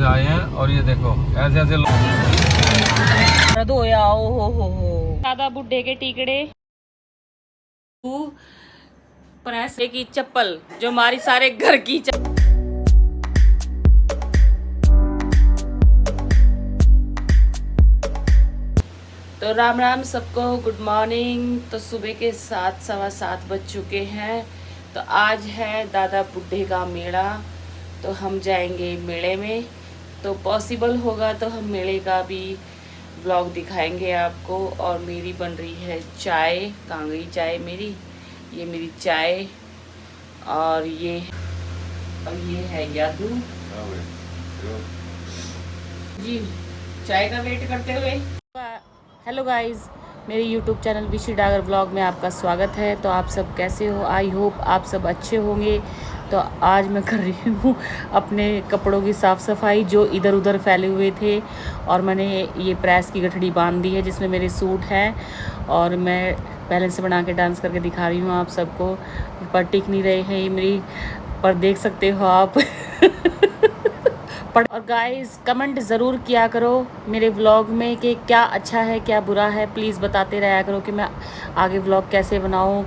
आए हैं और ये देखो ऐसे ऐसे धोया हो दादा बुड्ढे के टिकड़े प्रेस की चप्पल जो हमारी सारे घर की तो राम राम सबको, गुड मॉर्निंग। तो सुबह के 7:15 बज चुके हैं। तो आज है दादा बुड्ढे का मेला, तो हम जाएंगे मेले में। तो पॉसिबल होगा तो हम मेले का भी व्लॉग दिखाएंगे आपको। और मेरी बन रही है चाय, कांगड़ी चाय मेरी, ये मेरी चाय। और ये है यादू जी, चाय का वेट करते हुए। हेलो गाइस, मेरे यूट्यूब चैनल विशी डागर व्लॉग में आपका स्वागत है। तो आप सब कैसे हो? आई होप आप सब अच्छे होंगे। तो आज मैं कर रही हूँ अपने कपड़ों की साफ़ सफाई जो इधर उधर फैले हुए थे। और मैंने ये प्रेस की गठड़ी बांध दी है जिसमें मेरे सूट हैं। और मैं पहले से बना के डांस करके दिखा रही हूँ आप सबको, पर टिक नहीं रहे हैं ये मेरी, पर देख सकते हो आप। और गाइस कमेंट ज़रूर किया करो मेरे व्लॉग में कि क्या अच्छा है क्या बुरा है, प्लीज़ बताते रहा करो कि मैं आगे व्लॉग कैसे बनाऊं।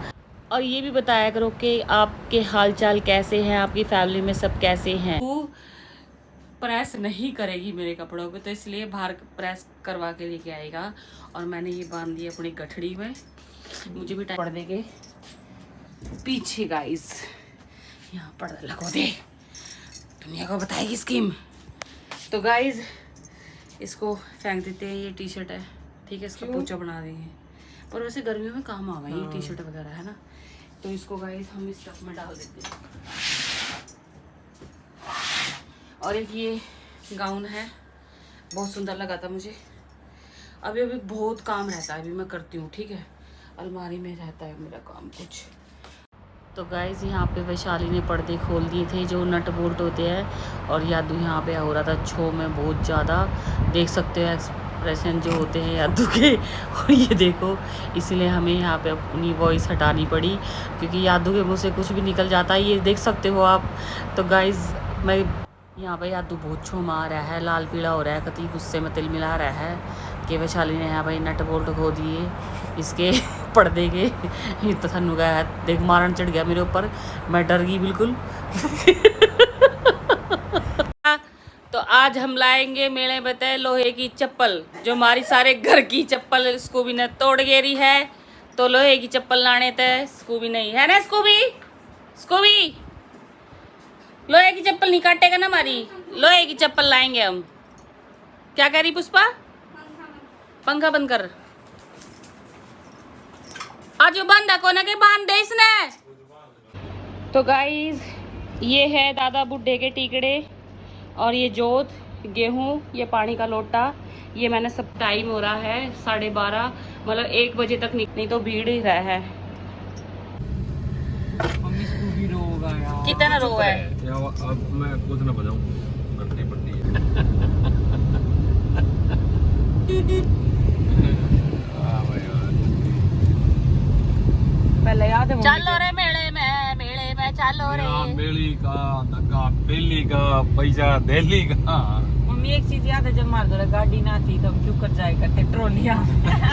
और ये भी बताया करो कि आपके हालचाल कैसे हैं, आपकी फैमिली में सब कैसे हैं। वो प्रेस नहीं करेगी मेरे कपड़ों को, तो इसलिए बाहर प्रेस करवा के लेके आएगा। और मैंने ये बांध दी अपनी गठड़ी में, मुझे भी टाइम पर्दे के पीछे गाइस यहाँ पर्दा लगो दे, दुनिया को बताएगी स्कीम। तो गाइज इसको फेंक देते हैं, ये टी शर्ट है ठीक है, इसका पोचा बना देंगे। पर वैसे गर्मियों में काम आवा ये टी शर्ट वगैरह है ना। तो इसको गाइज हम इस टब में डाल देते हैं। और एक ये गाउन है, बहुत सुंदर लगा था मुझे। अभी बहुत काम रहता है, अभी मैं करती हूँ ठीक है, अलमारी में रहता है मेरा काम कुछ। तो गाइज़ यहाँ पे वैशाली ने पर्दे खोल दिए थे जो नट बोल्ट होते हैं। और यादू यहाँ पे हो रहा था छो में बहुत ज़्यादा, देख सकते हो एक्सप्रेशन जो होते हैं यादू के। और ये देखो, इसीलिए हमें यहाँ पे अपनी वॉइस हटानी पड़ी क्योंकि यादू के मुँह से कुछ भी निकल जाता है, ये देख सकते हो आप। तो गाइज़ मैं यहाँ पे यादू बहुत छो मार रहा है, लाल पीला हो रहा है, कति गुस्से में तिल मिला रहा है कि वैशाली ने यहाँ भाई नट बोल्ट खो दिए इसके पर्दे के। ये तो थन्नू का है, देख मारन चढ़ गया मेरे ऊपर, मैं डर गई बिल्कुल। तो आज हम लाएंगे मेले बताए लोहे की चप्पल, जो हमारी सारे घर की चप्पल स्कूबी ने तोड़ गेरी है। तो लोहे की चप्पल लाने थे, स्कूबी नहीं है ना। स्कूबी स्कूबी लोहे की चप्पल नहीं काटेगा ना हमारी, लोहे की चप्पल लाएंगे हम। क्या कह रही पुष्पा? पंखा बंद कर। आज बंद है कोना के, बांध दे इसने। तो गाइस ये है दादा बुड्ढे के टिकड़े, और ये जोत, गेहूं, ये पानी का लोटा। ये मैंने सब, टाइम हो रहा है 12:30, मतलब 1 बजे तक नहीं तो भीड़ ही रहा है। कितना रो है? अब मैं कुछ ना बजाऊं, गलती पड़ती है। पहले याद है चलो रे मेले में चलो रे। मेली का धक्का, पेली का पैसा, दिल्ली का। मम्मी एक चीज याद है, जब हमारे द्वारा गाड़ी ना थी तो हम क्यों कर जाए करते ट्रॉलियां।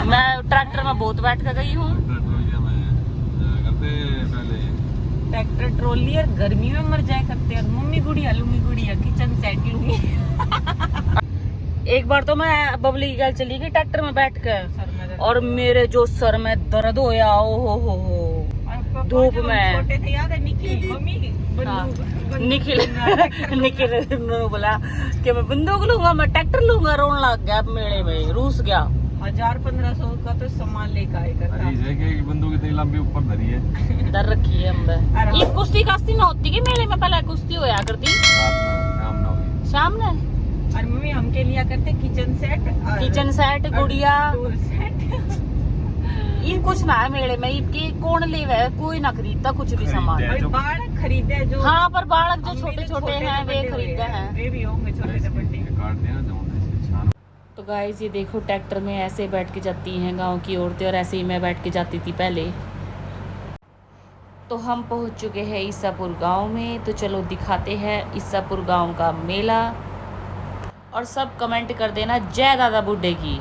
मैं ट्रैक्टर में बहुत बैठ कर गई हूँ, ट्रैक्टर ट्रॉली, और गर्मी में मर जाए करते हैं। मम्मी गुड़िया लूंगी, गुड़िया किचन सेट लूंगी। एक बार तो मैं बबली की गल चली गई ट्रैक्टर में बैठ कर, और मेरे जो सर में दर्द होया, ओ हो धूप में। छोटे थे याद है, निखिल मम्मी निखिल बोला कि मैं बंदूक लूंगा, मैं ट्रैक्टर लूंगा, रोने लग गया मेले में, रूस गया। 1000-1500 का तो सामान लेकर आए करता। बंदूक इतनी लंबी ऊपर धरी है, डर रखी है हमने। ये कुश्ती कास्ती में होती है मेले में, पहले कुश्ती होया करती शाम ने। और मम्मी हमके लिया करते किचन सेट गुड़िया ये कुछ ना है मेले में, इनकी कौन ले कोई ना खरीदता कुछ भी सामान। बालक खरीदे जो, हाँ पर बालक जो छोटे छोटे हैं वे खरीदते हैं, वे भी होंगे छोटे छोटे। तो गाइस ये देखो, ट्रैक्टर में ऐसे बैठ के जाती हैं गांव की औरतें, और ऐसे ही मैं बैठ के जाती थी पहले। तो हम पहुंच चुके हैं ईसापुर गांव में। तो चलो दिखाते हैं ईसापुर गांव का मेला। और सब कमेंट कर देना जय दादा बुड्ढे की,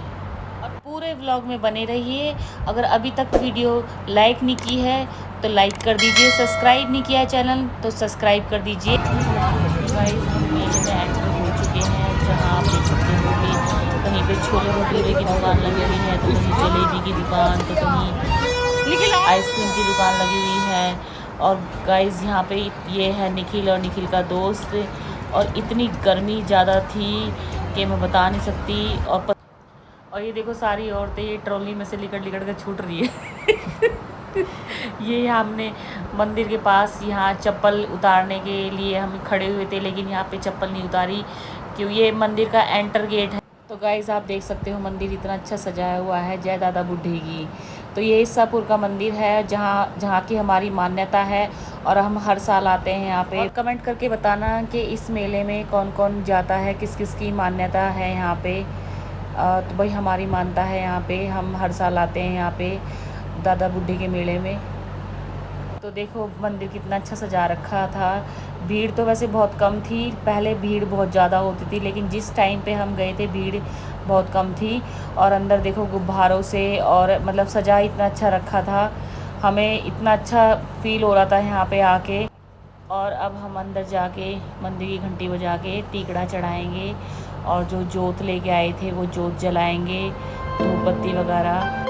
और पूरे व्लॉग में बने रहिए। अगर अभी तक वीडियो लाइक नहीं की है तो लाइक कर दीजिए, सब्सक्राइब नहीं किया है चैनल तो सब्सक्राइब कर दीजिए। गाइस हम मेले में एंटर हो चुके हैं, जहाँ आप देख सकते हो कि कहीं पे छोले भटूरे की दुकान लगी हुई है, तो कहीं जलेबी की दुकान, तो कहीं आइसक्रीम की दुकान लगी हुई है। और गाइस यहाँ पे ये है निखिल और निखिल का दोस्त, और इतनी गर्मी ज़्यादा थी कि मैं बता नहीं सकती। और ये देखो सारी औरतें ये ट्रॉली में से लिकड़ लिकड़ कर छूट रही है। ये हमने मंदिर के पास यहाँ चप्पल उतारने के लिए हम खड़े हुए थे, लेकिन यहाँ पे चप्पल नहीं उतारी क्यों, ये मंदिर का एंटर गेट है। तो गाइस आप देख सकते हो मंदिर इतना अच्छा सजाया हुआ है जय दादा बुड्ढे की। तो ये ईसापुर का मंदिर है जहाँ की हमारी मान्यता है, और हम हर साल आते हैं यहाँ पे। और कमेंट करके बताना कि इस मेले में कौन कौन जाता है, किस किस की मान्यता है यहाँ पे। तो भाई हमारी मानता है यहाँ पे, हम हर साल आते हैं यहाँ पे दादा बुड्ढे के मेले में। तो देखो मंदिर कितना अच्छा सजा रखा था। भीड़ तो वैसे बहुत कम थी, पहले भीड़ बहुत ज़्यादा होती थी, लेकिन जिस टाइम पे हम गए थे भीड़ बहुत कम थी। और अंदर देखो गुब्बारों से और मतलब सजा इतना अच्छा रखा था, हमें इतना अच्छा फील हो रहा था यहाँ पे आके। और अब हम अंदर जाके मंदिर की घंटी बजा के टीकड़ा चढ़ाएंगे, और जो जोत लेके आए थे वो जोत जलाएंगे, धूप बत्ती वगैरह।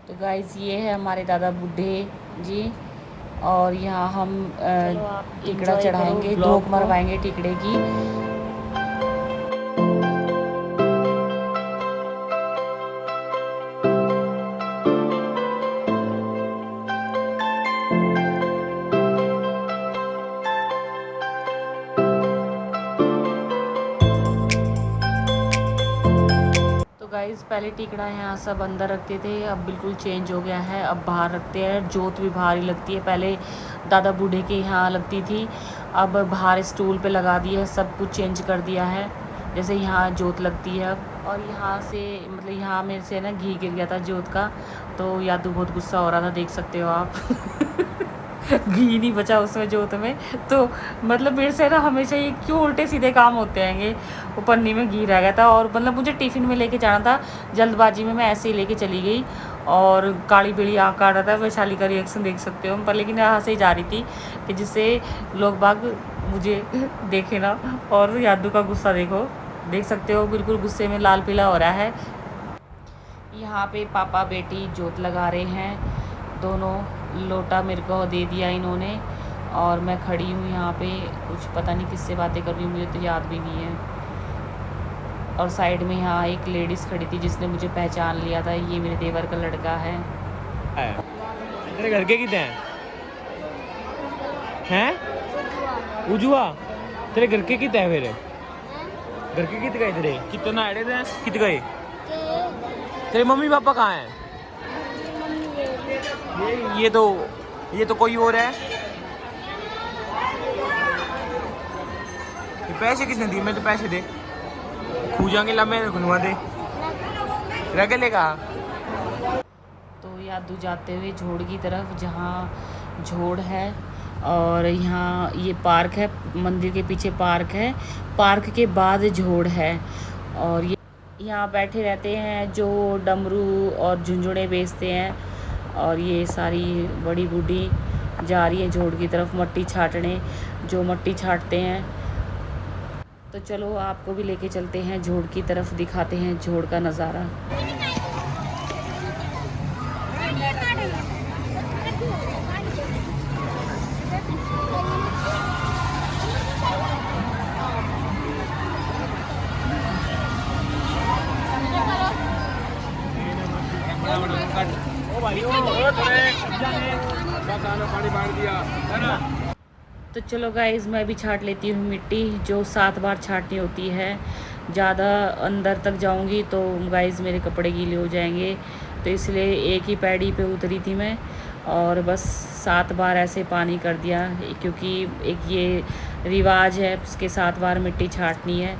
तो गाइस ये है हमारे दादा बुड्ढे जी, और यहाँ हम टीकड़ा चढ़ाएंगे, धूप मरवाएंगे टीकड़े की। गाइस पहले टिकड़ा यहाँ सब अंदर रखते थे, अब बिल्कुल चेंज हो गया है, अब बाहर रखते हैं। जोत भी बाहर ही लगती है, पहले दादा बूढ़े के यहाँ लगती थी, अब बाहर स्टूल पे लगा दिया है, सब कुछ चेंज कर दिया है। जैसे यहाँ जोत लगती है अब। और यहाँ से मतलब यहाँ मेरे से ना घी गिर गया था जोत का, तो यादू बहुत गुस्सा हो रहा था, देख सकते हो आप। घी नहीं बचा उसमें जोत में, तो मतलब मेरे से ना हमेशा ये क्यों उल्टे सीधे काम होते हैं। वो पन्नी में घी रह गया था, और मतलब मुझे टिफ़िन में लेके जाना था, जल्दबाजी में मैं ऐसे ही लेके चली गई, और काली बेड़ी आँख काट रहा था। वैशाली का रिएक्शन देख सकते हो, पर लेकिन यहाँ से ही जा रही थी कि जिससे लोग बाग मुझे देखे ना। और यादू का गुस्सा देखो, देख सकते हो बिल्कुल गुस्से में लाल पीला हो रहा है। यहाँ पे पापा बेटी जोत लगा रहे हैं दोनों, लोटा मेरे को दे दिया इन्होंने, और मैं खड़ी हूँ यहाँ पे, कुछ पता नहीं किससे बातें कर रही हूँ, मुझे तो याद भी नहीं है। और साइड में यहाँ एक लेडीज़ खड़ी थी जिसने मुझे पहचान लिया था, ये मेरे देवर का लड़का है। तेरे घर के कितने हैं? उजुआ तेरे घर के कितने हैं? फिर घर के कितने गए तेरे? कितने आए थे? कितने गए? तेरे मम्मी पापा कहाँ हैं? ये तो कोई और है। ये पैसे किसने दिए? मैं तो पैसे दे खू जाएंगे, लम्बे खुलवा दे रह के लेगा। तो यादू जाते हुए झोड़ की तरफ, जहाँ झोड़ है, और यहाँ ये पार्क है, मंदिर के पीछे पार्क है, पार्क के बाद झोड़ है। और ये यहाँ बैठे रहते हैं जो डमरू और झुंझुने बेचते हैं। और ये सारी बड़ी बूढ़ी जा रही है झोड़ की तरफ मट्टी छाटने, जो मट्टी छाटते हैं। तो चलो आपको भी लेके चलते हैं झोड़ की तरफ, दिखाते हैं झोड़ का नज़ारा। तो चलो गाइस मैं भी छाट लेती हूँ मिट्टी, जो 7 बार छाटनी होती है। ज़्यादा अंदर तक जाऊँगी तो गाइस मेरे कपड़े गीले हो जाएंगे, तो इसलिए एक ही पैड़ी पे उतरी थी मैं, और बस 7 बार ऐसे पानी कर दिया, क्योंकि एक ये रिवाज है, उसके 7 बार मिट्टी छाटनी है।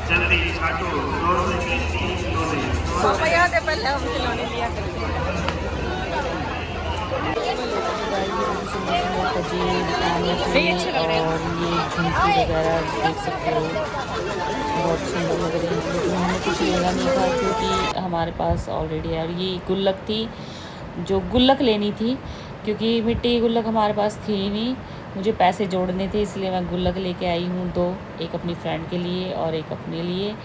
जल्दी छाटो, जोर से है, हम खिलौने लिया करते हैं। नहीं अच्छे लग रहे हैं। और ये झुमकी वगैरह देख सकते हो, बहुत सुंदर लग रही है। लेकिन हमने कुछ लेना नहीं था क्योंकि हमारे पास ऑलरेडी यार ये गुल्लक थी, जो गुल्लक लेनी थी, क्योंकि मिट्टी की गुल्लक हमारे पास थी ही नहीं। मुझे पैसे जोड़ने थे, इसलिए मैं गुल्लक लेके आई हूँ दो, एक अपनी फ्रेंड के लिए और एक अपने लिए।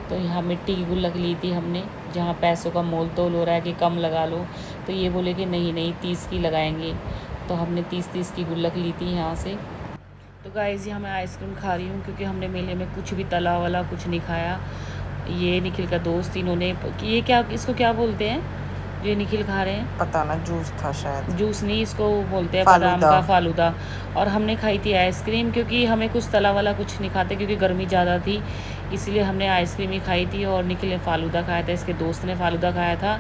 तो यहाँ मिट्टी की गुल्लक ली थी हमने, जहाँ पैसों का मोल तोल हो रहा है कि कम लगा लो, तो ये बोले कि नहीं नहीं 30 की लगाएंगे, तो हमने 30 की गुल्लक ली थी यहाँ से। तो गाइस यहाँ मैं आइसक्रीम खा रही हूँ क्योंकि हमने मेले में कुछ भी तला वाला कुछ नहीं खाया। ये निखिल का दोस्त, इन्होंने ये क्या, इसको क्या बोलते हैं जो ये निखिल खा रहे हैं? पता ना, जूस था शायद। जूस नहीं, इसको बोलते हैं बादाम का फालूदा। और हमने खाई थी आइसक्रीम, क्योंकि हमें कुछ तला वाला कुछ नहीं खाते, क्योंकि गर्मी ज़्यादा थी, इसलिए हमने आइसक्रीम ही खाई थी। और निखिल ने फालूदा खाया था, इसके दोस्त ने फालूदा खाया था,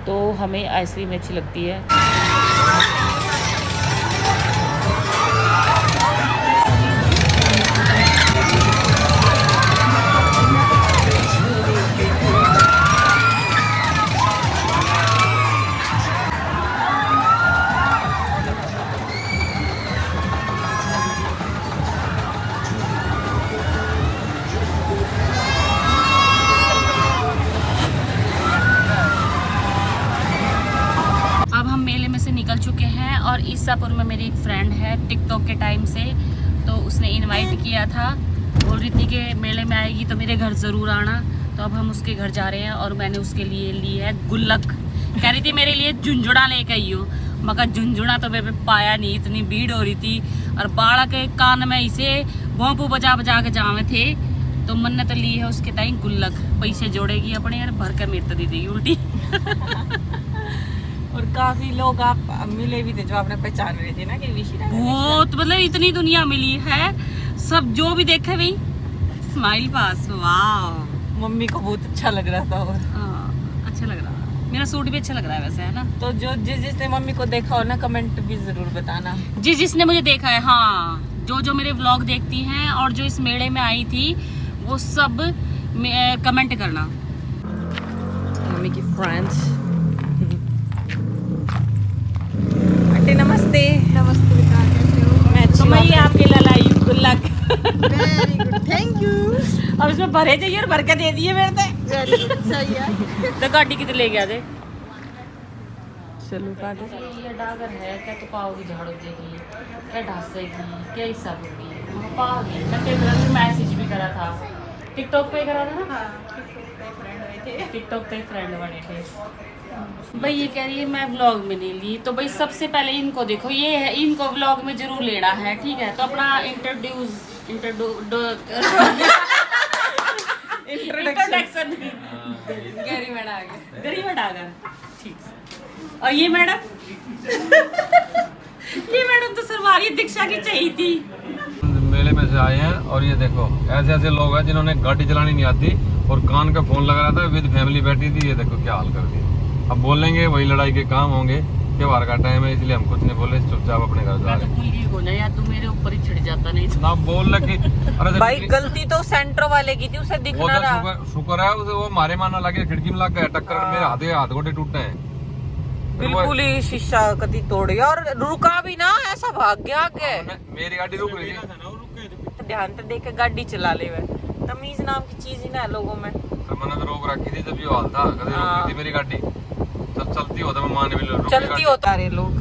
तो हमें आइसक्रीम अच्छी लगती है। निकल चुके हैं और ईसापुर में मेरी एक फ्रेंड है टिकटॉक के टाइम से, तो उसने इनवाइट किया था, बोल रही थी कि मेले में आएगी तो मेरे घर ज़रूर आना। तो अब हम उसके घर जा रहे हैं और मैंने उसके लिए ली है गुल्लक। कह रही थी मेरे लिए झुंझुना लेके आई हो, मगर झुंझुना तो मैं पाया नहीं, इतनी भीड़ हो रही थी और बाड़ा के कान में इसे भोंपू बजा बजा के जावे थे। तो मन तो ली है उसके टाइम गुल्लक, पैसे जोड़ेगी अपने यार, भर कर मेरे तो दे देगी उल्टी। और काफी लोग आप मिले भी थे जो आपने पहचान रहे थे ना कि विशिरा। बहुत मतलब इतनी दुनिया मिली है, सब जो भी देखे भाई स्माइल पास। वाह, मम्मी को बहुत अच्छा लग रहा था। और अच्छा लग रहा है, मेरा सूट भी अच्छा लग रहा है वैसे, है ना। तो जो जिसने मम्मी को देखा हो ना, कमेंट भी जरूर बताना। जिसने मुझे देखा है, हाँ, जो मेरे व्लॉग देखती हैं और जो इस मेले में आई थी वो सब कमेंट करना। मम्मी की फ्रेंड्स। आंटी नमस्ते। नमस्ते बेटा, कैसे हो? मैं तो मैं ये आपके लिए लाई हूं गुल्लक। Very good, thank you. और इसमें भरे चाहिए और भर के दे दिए मेरे से। वेरी गुड, सही है। तो गाड़ी कितने ले गया थे? चलो काटो। ये डागर है क्या, तो पाओगी झाड़ू देगी क्या, ढासेगी क्या, हिस्सा होगी पाओगी। मैं तेरे मैसेज भी करा था, टिकटॉक पे करा था ना। टिकटॉक पे फ्रेंड बने थे भाई। ये कह रही है मैं व्लॉग में नहीं ली, तो भाई सबसे पहले इनको देखो, ये है, इनको व्लॉग में जरूर लेना है, ठीक है। तो अपना इंट्रोडक्शन गरी में डागर, ठीक है। और ये मैडम ये मैडम तो सरवारी दीक्षा की चाहिए थी। मेले में से आए हैं और ये देखो ऐसे ऐसे लोग हैं जिन्होंने गाड़ी चलानी नहीं आती और कान का फोन लगा रहा था, विद फैमिली बैठी थी। ये देखो क्या हाल कर दिया। अब बोलेंगे वही लड़ाई के काम होंगे, त्योहार का टाइम है इसलिए हम कुछ नहीं बोले, चुपचाप अपने घर जा रहे हैं। हो जाए यार, तू मेरे ऊपर ही छिड़ जाता नहीं ना बोल लगे। अरे भाई गलती तो सेंटर वाले की थी, उसे दिखना रहा। शुक्र है उसे, वो मारे मारना लगे, खिड़की में लग गया टक्कर, मेरे हाथ गोटे टूटे हैं। बिल्कुल ही शीशा कति तोड़ गया और रुका भी ना, ऐसा भाग गया आगे। मेरी गाड़ी रुक रही थी, ध्यान से देख के गाड़ी चला ले। तमीज नाम की चीज ही ना है लोगों में। मैंने तो रोक रखी थी, जब ये हाल था, कभी रुक रही थी मेरी गाड़ी। जब चलती होता मैं मान भी चलती होता रहे लोग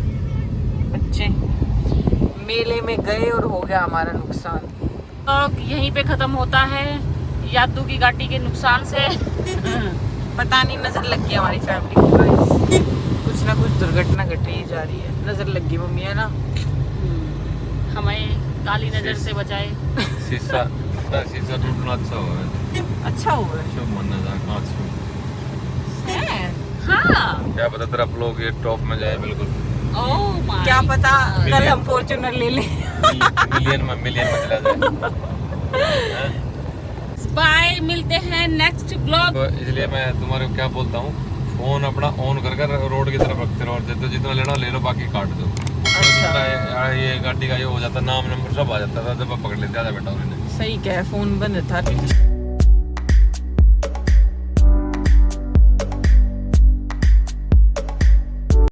बच्चे। मेले में गए और हो गया हमारा नुकसान। तो यहीं पे खत्म होता है यादू की गाड़ी के नुकसान से। पता नहीं, नजर लग गई हमारी फैमिली को गाइस। कुछ ना कुछ दुर्घटना घट ही जा रही है। नजर लग गई मम्मी, है ना। हमें काली नजर से बचाए। शीशा टूटना अच्छा हुआ, अच्छा हुआ। शुभ माना जा कांच में। हाँ, क्या पता तेरा ब्लॉग ये टॉप में जाए बिल्कुल। ओह माय, क्या पता कल हम फॉर्च्यूनर ले लें। मिलियन में चला जाए। बाय, मिलते हैं नेक्स्ट ब्लॉग। तो इसलिए मैं तुम्हारे को क्या बोलता हूँ, फोन अपना ऑन कर रोड की तरफ रखते रहो, और जितना लेना ले लो, बाकी काट दो। अच्छा। ये गाड़ी का ये हो जाता, नाम नंबर सब आ जाता था, जब पकड़ लेते आधा बेटा उन्होंने। सही क्या है, फोन बंद था।